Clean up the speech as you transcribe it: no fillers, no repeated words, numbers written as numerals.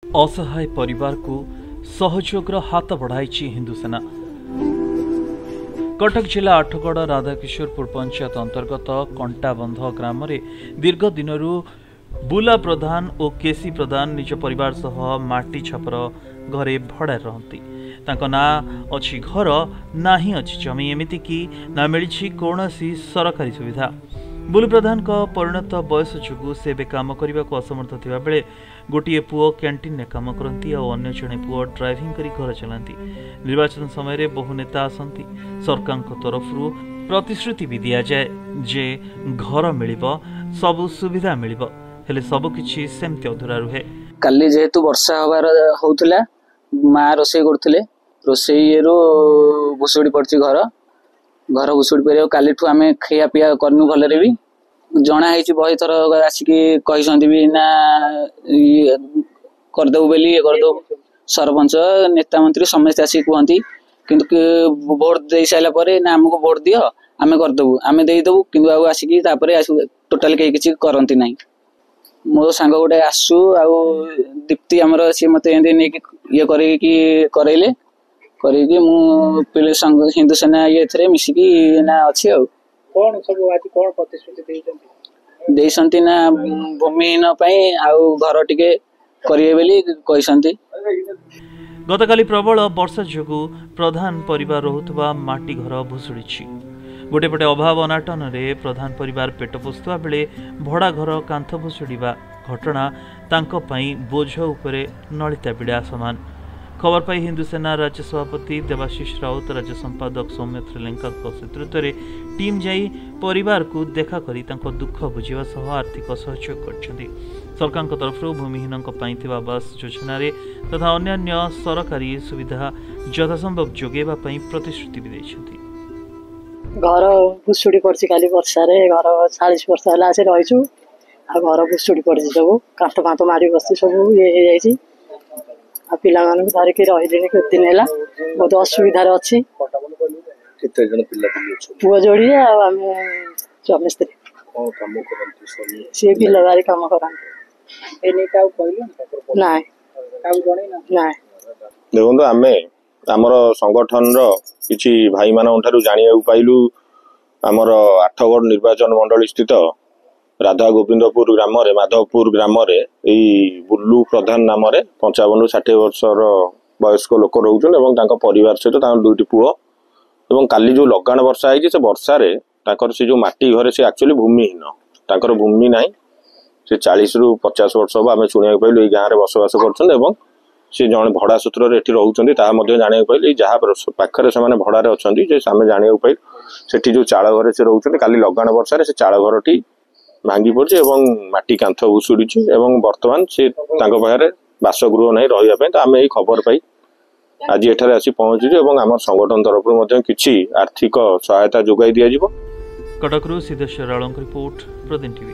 असहाय परिवार को सहयोगर हाथ बढ़ाई हिंदू सेना। कटक जिला आठगड़ राधाकिशोरपुर पंचायत अंतर्गत कंटाबंध ग्राम दीर्घ दिन बुला प्रधान और केसी प्रधान निज परिवार सह माटी छपर घरे भड़ा रहती। ना अच्छी घर ना ही अच्छी जमी, एमती कि ना मिली कौन सरकारी सुविधा। बुलू प्रधान का परिणत बयस जो से काम करने को असमर्थ थिबा बेले गोटे पुओ कैंटीन में काम करती और अन्य जड़े पुओ ड्राइविंग करी घर चलाती। निर्वाचन समय बहु नेता आसती। सरकार तरफ प्रतिश्रुति भी दि जाए जे घर मिल सबु सुविधा मिल सबकि सेमती अधूरा रुहे। काली जेहेतु वर्षा हबार होउतला माँ रोषे करथिले, रोषे भुसुड़ी पड़ची घर भुसुड़ी पर काली आम खिया पिया करनु भलरे भी जना है बही थर आसिक कही भी ना करदेबू बोली ये करदेबू। सरपंच नेता मंत्री समस्त आसिक कहती कि भोट दे सारा पर ना आमको भोट दियो आम करदेबू आम देदेबू कि आसिक टोटाल कहीं किसी करती ना। मो सांग गोटे आसू आउ दीप्ति आमर सी मत ये करइले करेगी हिंदू सेना ये मिसिकी ना अच्छी कौन सब आज कौन प्रतिश्रुति देइसंती ना भूमिहीन आउ घर टिके करिए बेली कहिसंती। गतकाली प्रबल वर्षा जोगु प्रधान परिवार रहुतबा माटी घर भुसुड़ी। गोटे पटे अभाव अनाटन रे प्रधान परिवार पेट पोषुवा बेले भड़ा घर कांथ भुसुड़ीबा घटना तांको पई बोझ उपरे नलिता बिड़ा समान। खबर पाई हिंदू सेना राज्य सभापति देवाशीष राउत, राज्य संपादक सौम्य श्रीलंका नेतृत्व में टीम जाई परिवार को देखा करी तांको दुख बुझिबा सह आर्थिक सहयोग करछन्ती। सरकार तरफ भूमिहीन आवास योजना तथा अन्य सरकारी सुविधा यथासंभव जोगेबा प्रतिश्रुति भी दैछन्ती। घर भुसुड़ी पड़ी खाली वर्षा घर 40 वर्ष है रहीचु घर भुसुड़ी पड़ी सब कांथ फांथ मारी बस सब ये पिला धरिकी रही दिन है बहुत असुविधा अच्छी। पुओ जोड़ी आम स्वामी स्त्री सी बिलबारी कम कर देखो आम आमर संगठन किसी भाई मान जाना पाइलु आमर आठगड़ निर्वाचन मंडली स्थित राधा गोविंदपुर ग्राम माधवपुर ग्राम बुल्लू प्रधान नाम 55-60 वर्षर वयस्क लोक रोचन परिवार सहित दुईटी पुओ एवं काली जो लगाण वर्षा है से वर्षा से जो माटी घरे से एक्चुअली भूमिहीन भूमि ना से 40 ରୁ 50 वर्ष हम आम शुणा पाइलु ये गाँव में बसवास कर जड़े भड़ा सूत्र रोचे जाना पाइल जहाँ पाखे से भड़ारे अच्छा आम जाना पाइल से जो चाल घर से रोचे काली लगाण वर्षा से चाल घर भांगी पड़ी माटी कांथ भुसुड़ी बर्तमान से पाखे बासगृह नहीं रही तो आम यही खबर पाई आज एठारे आसी पहुंचु आम संगठन तरफ किसी आर्थिक सहायता जोगाई दिया। कटकरू सिद्धेश्वर रावल रिपोर्ट, प्रदीप टीवी।